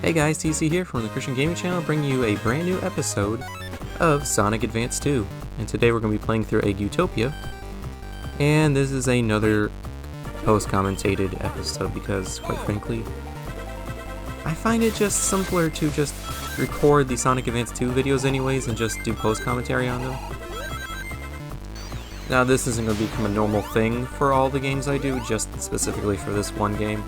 Hey guys, TC here from the Christian Gaming Channel, bringing you a brand new episode of Sonic Advance 2. And today we're going to be playing through Egg Utopia. And this is another post-commentated episode because, quite frankly, I find it just simpler to just record the Sonic Advance 2 videos anyways and just do post-commentary on them. Now this isn't going to become a normal thing for all the games I do, just specifically for this one game.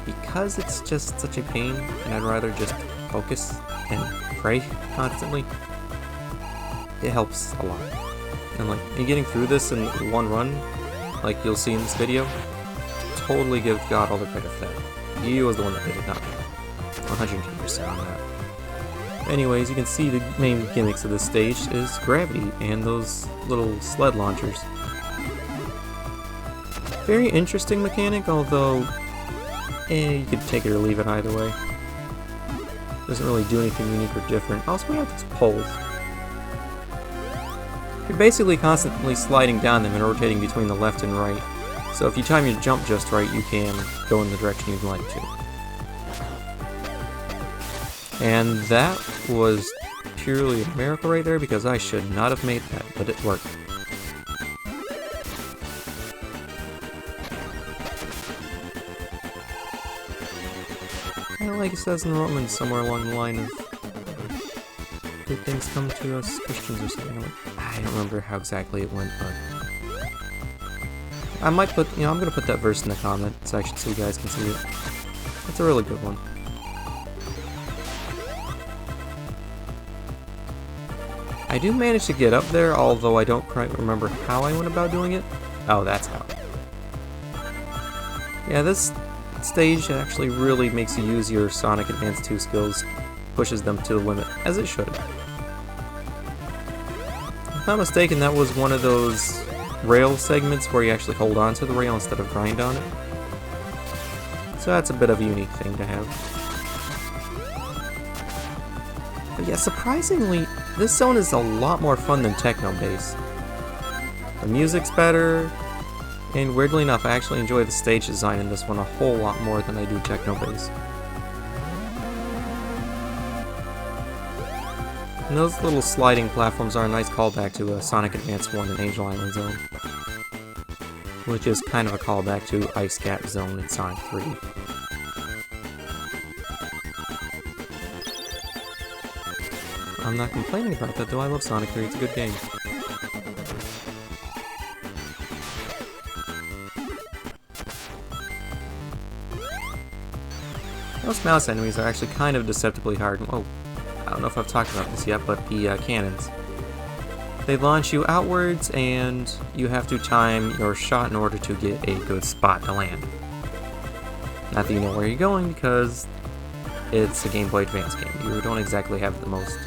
Because it's just such a pain, and I'd rather just focus and pray constantly, it helps a lot. And like, in getting through this in one run, like you'll see in this video, totally give God all the credit for that. He was the one that did it, not me. 110% on that. Anyways, you can see the main gimmicks of this stage is gravity and those little sled launchers. Very interesting mechanic, although you could take it or leave it either way. Doesn't really do anything unique or different. Also, we have these poles. You're basically constantly sliding down them and rotating between the left and right. So if you time your jump just right, you can go in the direction you'd like to. And that was purely a miracle right there because I should not have made that, but it worked. Like it says in the Romans, somewhere along the line of good things come to us Christians or something. I don't remember how exactly it went, but I might put, I'm gonna put that verse in the comment section so you guys can see it. It's a really good one. I do manage to get up there, although I don't quite remember how I went about doing it. Oh, that's how. Yeah, this stage actually really makes you use your Sonic Advance 2 skills, pushes them to the limit, as it should. If I'm not mistaken, that was one of those rail segments where you actually hold on to the rail instead of grind on it. So that's a bit of a unique thing to have. But yeah, surprisingly, this zone is a lot more fun than Techno Base. The music's better, and weirdly enough, I actually enjoy the stage design in this one a whole lot more than I do Techno Base. And those little sliding platforms are a nice callback to Sonic Advance 1 and Angel Island Zone, which is kind of a callback to Ice Cap Zone in Sonic 3. I'm not complaining about that though, I love Sonic 3, it's a good game. Those mouse enemies are actually kind of deceptively hard. Oh, I don't know if I've talked about this yet, but the cannons. They launch you outwards, and you have to time your shot in order to get a good spot to land. Not that you know where you're going, because it's a Game Boy Advance game. You don't exactly have the most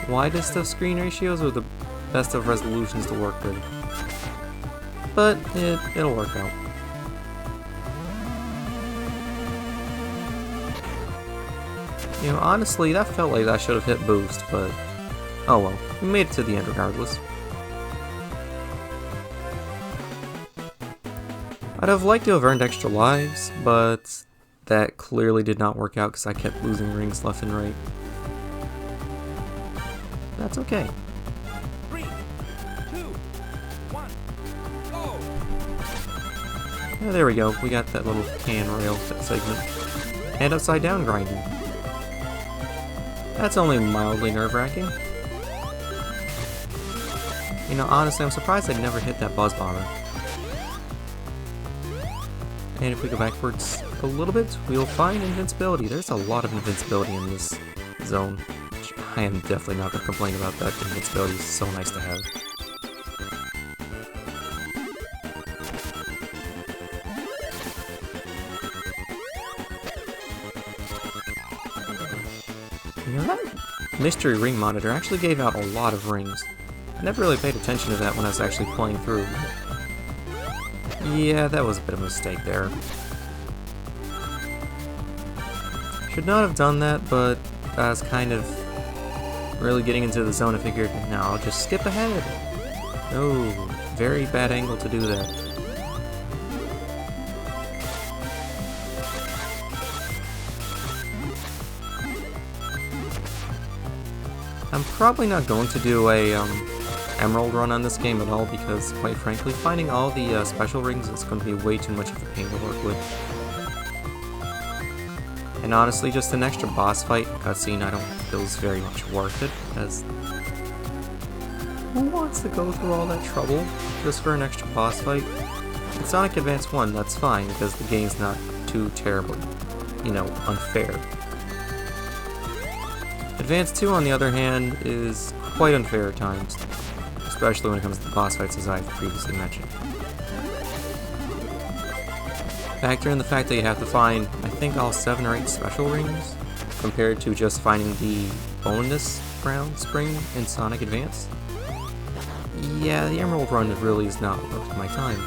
widest of screen ratios or the best of resolutions to work with. But it'll work out. You know, honestly, that felt like I should have hit boost, but oh well, we made it to the end regardless. I'd have liked to have earned extra lives, but that clearly did not work out because I kept losing rings left and right. That's okay. 3, 2, 1, go! Yeah, there we go, we got that little can rail segment. And upside down grinding. That's only mildly nerve-wracking. You know, honestly, I'm surprised I never hit that buzz bomber. And if we go backwards a little bit, we'll find invincibility. There's a lot of invincibility in this zone. Which I am definitely not going to complain about that. Invincibility is so nice to have. You know, that mystery ring monitor actually gave out a lot of rings. I never really paid attention to that when I was actually playing through. Yeah, that was a bit of a mistake there. Should not have done that, but I was kind of really getting into the zone. I figured, no, I'll just skip ahead. No, very bad angle to do that. I'm probably not going to do a emerald run on this game at all because, quite frankly, finding all the special rings is going to be way too much of a pain to work with. And honestly, just an extra boss fight cutscene I don't feel is very much worth it, as who wants to go through all that trouble just for an extra boss fight? In Sonic Advance 1, that's fine because the game's not too terribly, unfair. Advance 2, on the other hand, is quite unfair at times, especially when it comes to the boss fights as I've previously mentioned. Factor in the fact that you have to find, I think, all 7 or 8 special rings, compared to just finding the bonus round spring in Sonic Advance. Yeah, the Emerald Run really is not worth my time.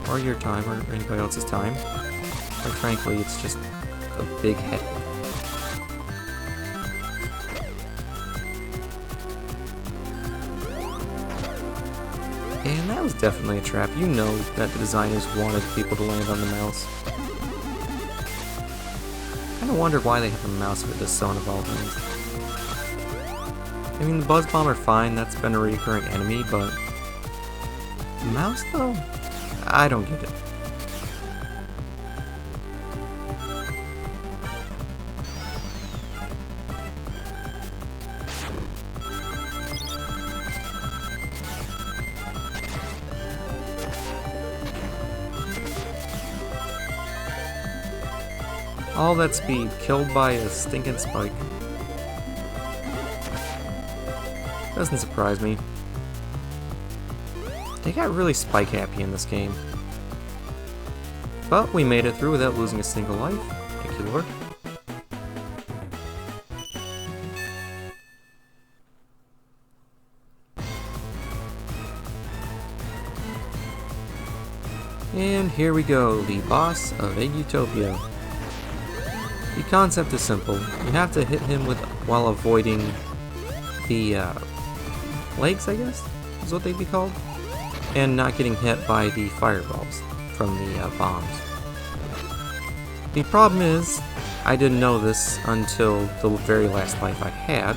Or your time, or anybody else's time. Quite frankly, it's just a big headache. And that was definitely a trap. You know that the designers wanted people to land on the mouse. I kinda wonder why they have a mouse for this Zone of all things. I mean, the Buzz Bomb are fine, that's been a recurring enemy, but the mouse though? I don't get it. All that speed, killed by a stinking spike. Doesn't surprise me. They got really spike happy in this game. But we made it through without losing a single life. Thank you, Lord. And here we go, the boss of Utopia. The concept is simple. You have to hit him while avoiding the legs, I guess, is what they'd be called, and not getting hit by the fireballs from the bombs. The problem is, I didn't know this until the very last life I had,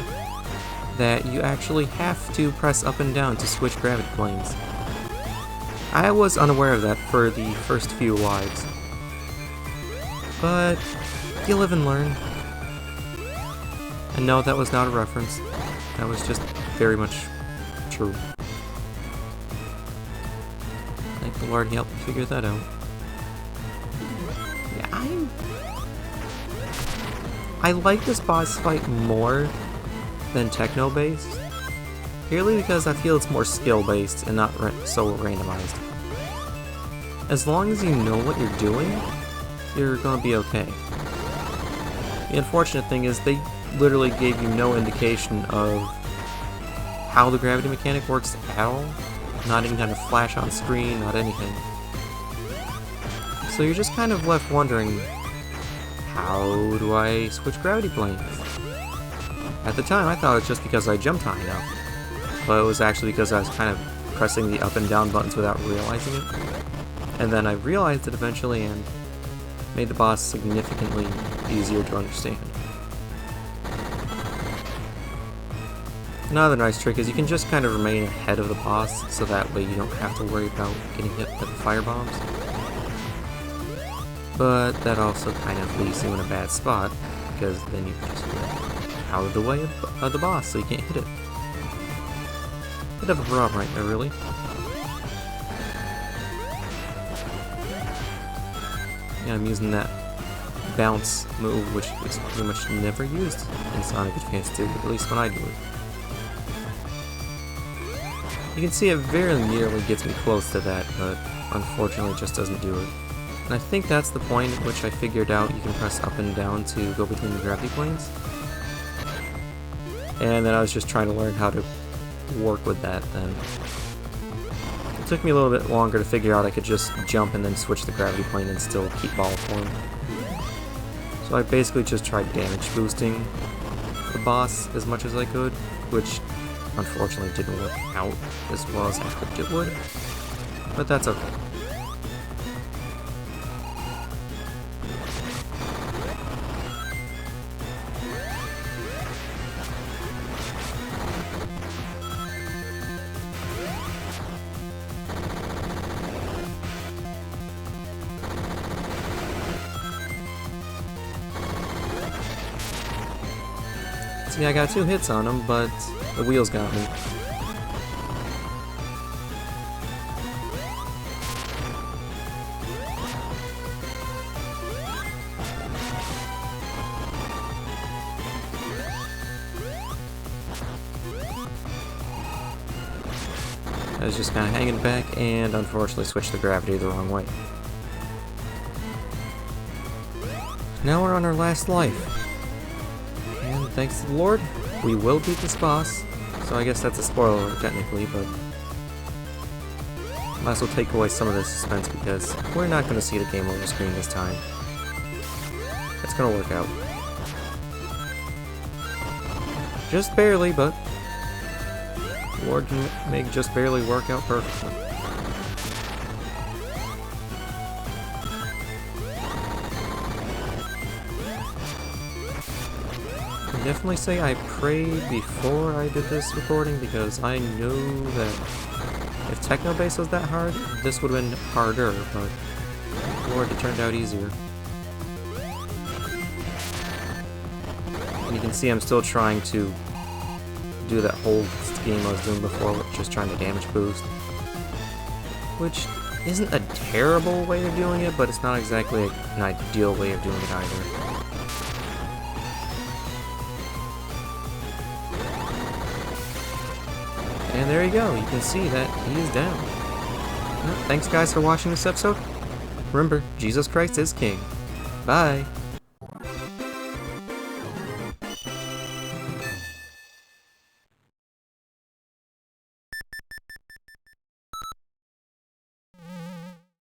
that you actually have to press up and down to switch gravity planes. I was unaware of that for the first few lives, but you live and learn. And no, that was not a reference. That was just very much true. Thank the Lord he helped me figure that out. Yeah, I like this boss fight more than techno-based, purely because I feel it's more skill-based and not so randomized. As long as you know what you're doing, you're gonna be okay. The unfortunate thing is they literally gave you no indication of how the gravity mechanic works at all. Not even kind of flash on screen, not anything. So you're just kind of left wondering, how do I switch gravity planes? At the time I thought it was just because I jumped high enough, but it was actually because I was kind of pressing the up and down buttons without realizing it. And then I realized it eventually and made the boss significantly easier to understand. Another nice trick is you can just kind of remain ahead of the boss, so that way you don't have to worry about getting hit by the firebombs. But that also kind of leaves you in a bad spot, because then you can just get out of the way of the boss so you can't hit it. Bit of a problem right there, really. Yeah, I'm using that bounce move, which is pretty much never used in Sonic Advance 2, at least when I do it. You can see it very nearly gets me close to that, but unfortunately it just doesn't do it. And I think that's the point at which I figured out you can press up and down to go between the gravity planes. And then I was just trying to learn how to work with that then. It took me a little bit longer to figure out I could just jump and then switch the gravity plane and still keep ball form. So I basically just tried damage boosting the boss as much as I could, which unfortunately didn't work out as well as I hoped it would, but that's okay. I mean, I got 2 hits on him, but the wheels got me. I was just kind of hanging back and unfortunately switched the gravity the wrong way. Now we're on our last life. And thanks to the Lord, we will beat this boss. So I guess that's a spoiler technically, but might as well take away some of the suspense because we're not going to see the game over screen this time. It's going to work out. Just barely, but the Lord can make just barely work out perfectly. I definitely say I prayed before I did this recording because I know that if Technobase was that hard, this would have been harder, but Lord, it turned out easier. And you can see I'm still trying to do that whole scheme I was doing before, which was trying to damage boost. Which isn't a terrible way of doing it, but it's not exactly an ideal way of doing it either. And there you go, you can see that he is down. Well, thanks guys for watching this episode. Remember, Jesus Christ is King. Bye!